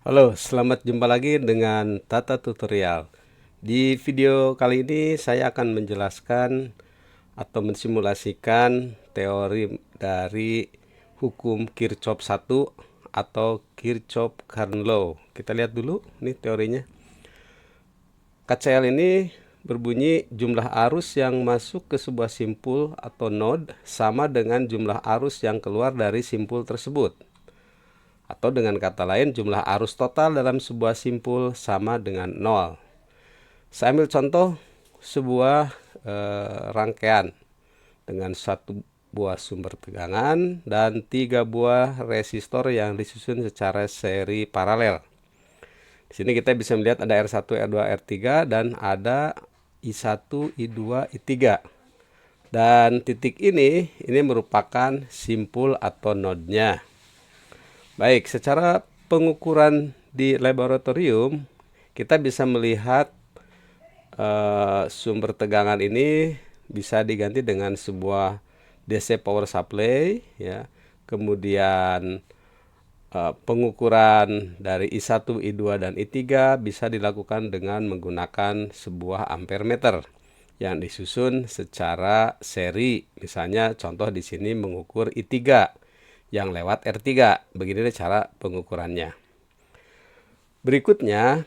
Halo, selamat jumpa lagi dengan Tata Tutorial. Di video kali ini saya akan menjelaskan atau mensimulasikan teori dari hukum Kirchhoff 1 atau Kirchhoff Current Law. Kita lihat dulu nih teorinya. KCL ini berbunyi jumlah arus yang masuk ke sebuah simpul atau node sama dengan jumlah arus yang keluar dari simpul tersebut. Atau dengan kata lain, jumlah arus total dalam sebuah simpul sama dengan 0. Saya ambil contoh sebuah rangkaian dengan satu buah sumber tegangan dan 3 buah resistor yang disusun secara seri paralel. Di sini kita bisa melihat ada R1, R2, R3 dan ada I1, I2, I3. Dan titik ini merupakan simpul atau node-nya. Baik, secara pengukuran di laboratorium kita bisa melihat sumber tegangan ini bisa diganti dengan sebuah DC power supply ya. Kemudian pengukuran dari I1, I2 dan I3 bisa dilakukan dengan menggunakan sebuah ampere meter yang disusun secara seri. Misalnya contoh di sini mengukur I3 yang lewat R3. Begini cara pengukurannya. Berikutnya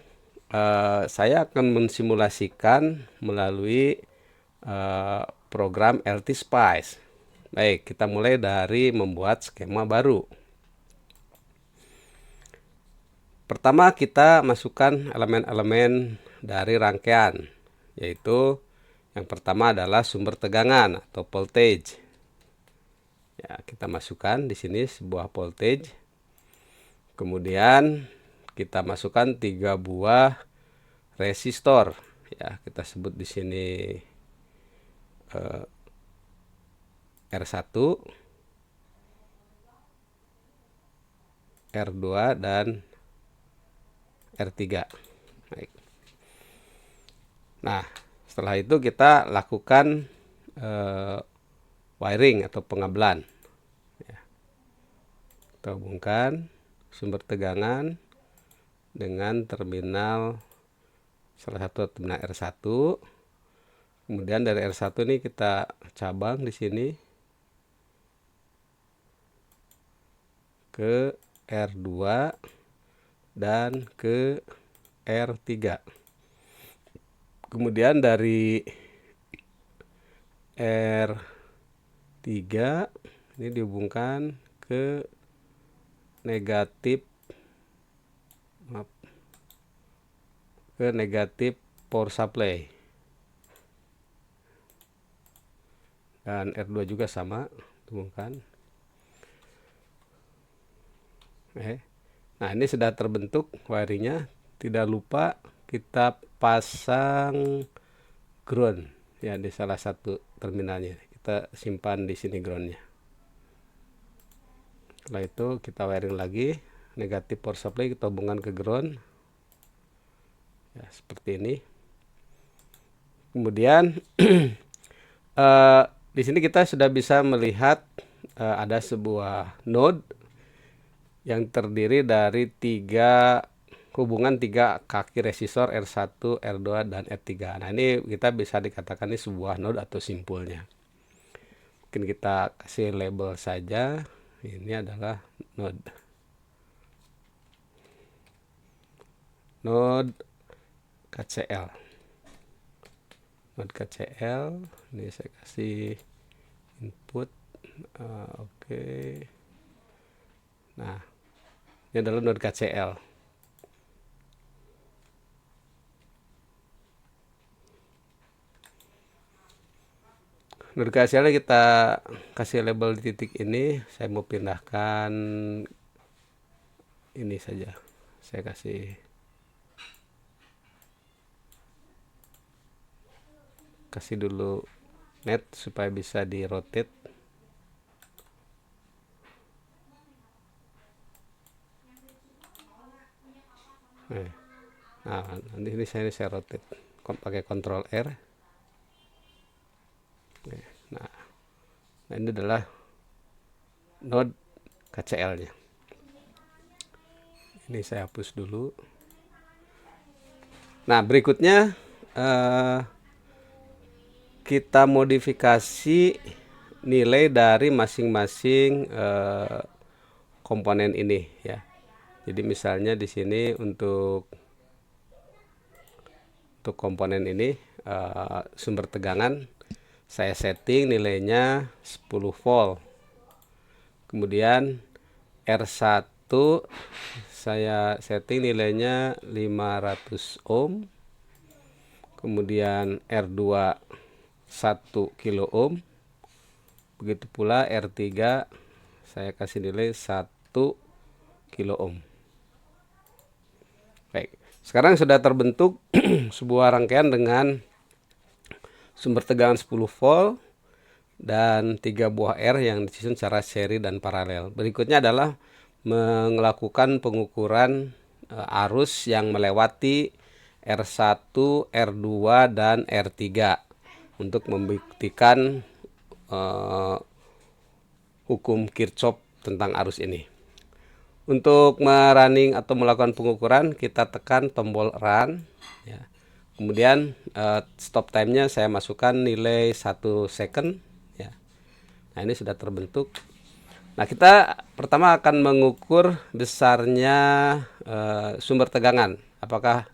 saya akan mensimulasikan melalui program LT Spice. Baik, kita mulai dari membuat skema baru. Pertama kita masukkan elemen-elemen dari rangkaian, yaitu yang pertama adalah sumber tegangan atau voltage. Ya, kita masukkan di sini sebuah voltage. Kemudian kita masukkan 3 buah resistor. Ya, kita sebut di sini R1, R2 dan R3. Baik. Nah, setelah itu kita lakukan wiring atau pengabelan. Ya. Kita hubungkan sumber tegangan dengan terminal salah satu terminal R1. Kemudian dari R1 ini kita cabang di sini ke R2 dan ke R3. Kemudian dari R3 ini dihubungkan ke negatif power supply. Dan R2 juga sama, hubungkan. Nah, ini sudah terbentuk wiringnya. Tidak lupa kita pasang ground ya di salah satu terminalnya. Kita simpan di sini groundnya. Setelah itu kita wiring lagi, negatif power supply kita hubungkan ke ground. Ya, seperti ini. Kemudian di sini kita sudah bisa melihat ada sebuah node yang terdiri dari hubungan 3 kaki resistor R1, R2 dan R3. Nah, ini kita bisa dikatakan ini sebuah node atau simpulnya. Mungkin kita kasih label saja. Ini adalah node KCL. Node KCL. Ini saya kasih input. Oke. Nah, ini adalah node KCL. Node KCL kita kasih label di titik ini. Saya mau pindahkan ini saja. Saya kasih dulu net supaya bisa di rotate. Nah, nanti ini saya rotate pakai Ctrl R. Nah, ini adalah node KCL-nya. Ini saya hapus dulu. Nah, berikutnya kita modifikasi nilai dari masing-masing komponen ini ya. Jadi misalnya di sini untuk komponen ini sumber tegangan saya setting nilainya 10 volt. Kemudian R1 saya setting nilainya 500 ohm. Kemudian R2 1 kilo ohm. Begitu pula R3 saya kasih nilai 1 kilo ohm. Baik, sekarang sudah terbentuk sebuah rangkaian dengan sumber tegangan 10 volt dan 3 buah R yang disusun secara seri dan paralel. Berikutnya adalah melakukan pengukuran arus yang melewati R1, R2, dan R3 untuk membuktikan hukum Kirchhoff tentang arus ini. Untuk merunning atau melakukan pengukuran, kita tekan tombol run ya. Kemudian stop time-nya saya masukkan nilai 1 second ya. Nah, ini sudah terbentuk. Nah, kita pertama akan mengukur besarnya sumber tegangan. Apakah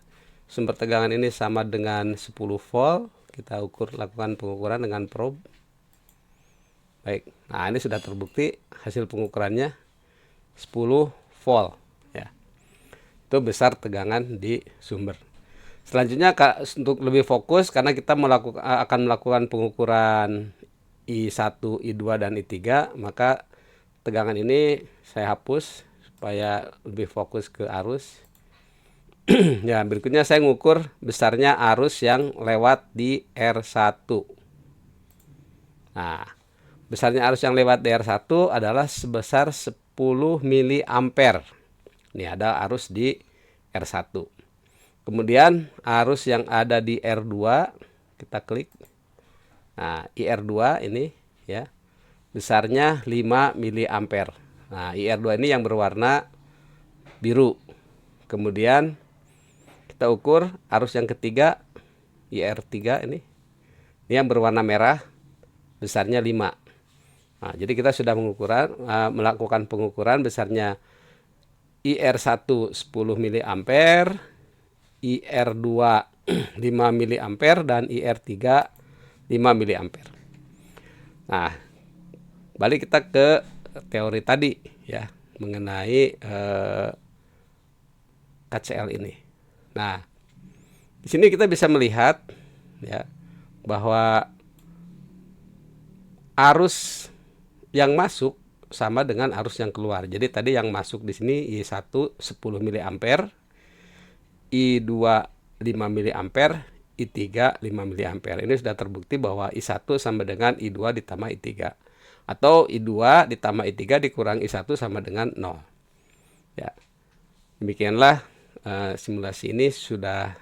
sumber tegangan ini sama dengan 10 volt? Kita lakukan pengukuran dengan probe. Baik. Nah, ini sudah terbukti hasil pengukurannya 10 volt ya. Itu besar tegangan di sumber. Selanjutnya untuk lebih fokus karena kita akan melakukan pengukuran I1, I2 dan I3, maka tegangan ini saya hapus supaya lebih fokus ke arus. Ya, berikutnya saya ngukur besarnya arus yang lewat di R1. Nah, besarnya arus yang lewat di R1 adalah sebesar 10 mili ampere. Ini ada arus di R1. Kemudian arus yang ada di R2 kita klik. Nah, IR2 ini ya. Besarnya 5 mili ampere. Nah, IR2 ini yang berwarna biru. Kemudian kita ukur arus yang ketiga IR3 ini. Ini yang berwarna merah. Besarnya 5. Nah, jadi kita sudah melakukan pengukuran besarnya IR1 10 mili ampere, IR2 5 mili ampere dan IR3 5 mili ampere. Nah, balik kita ke teori tadi ya mengenai KCL ini. Nah, di sini kita bisa melihat ya bahwa arus yang masuk sama dengan arus yang keluar. Jadi tadi yang masuk di sini I1 10 mili ampere, I2 5 mili ampere, I3 5 mili ampere. Ini sudah terbukti bahwa I1 sama dengan I2 ditambah I3. Atau I2 ditambah I3 dikurang I1 sama dengan 0. Ya. Demikianlah simulasi ini sudah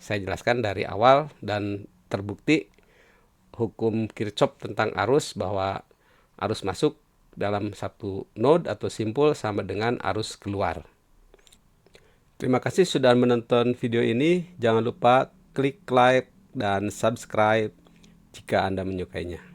saya jelaskan dari awal dan terbukti hukum Kirchhoff tentang arus bahwa arus masuk dalam satu node atau simpul sama dengan arus keluar. Terima kasih sudah menonton video ini. Jangan lupa klik like dan subscribe jika Anda menyukainya.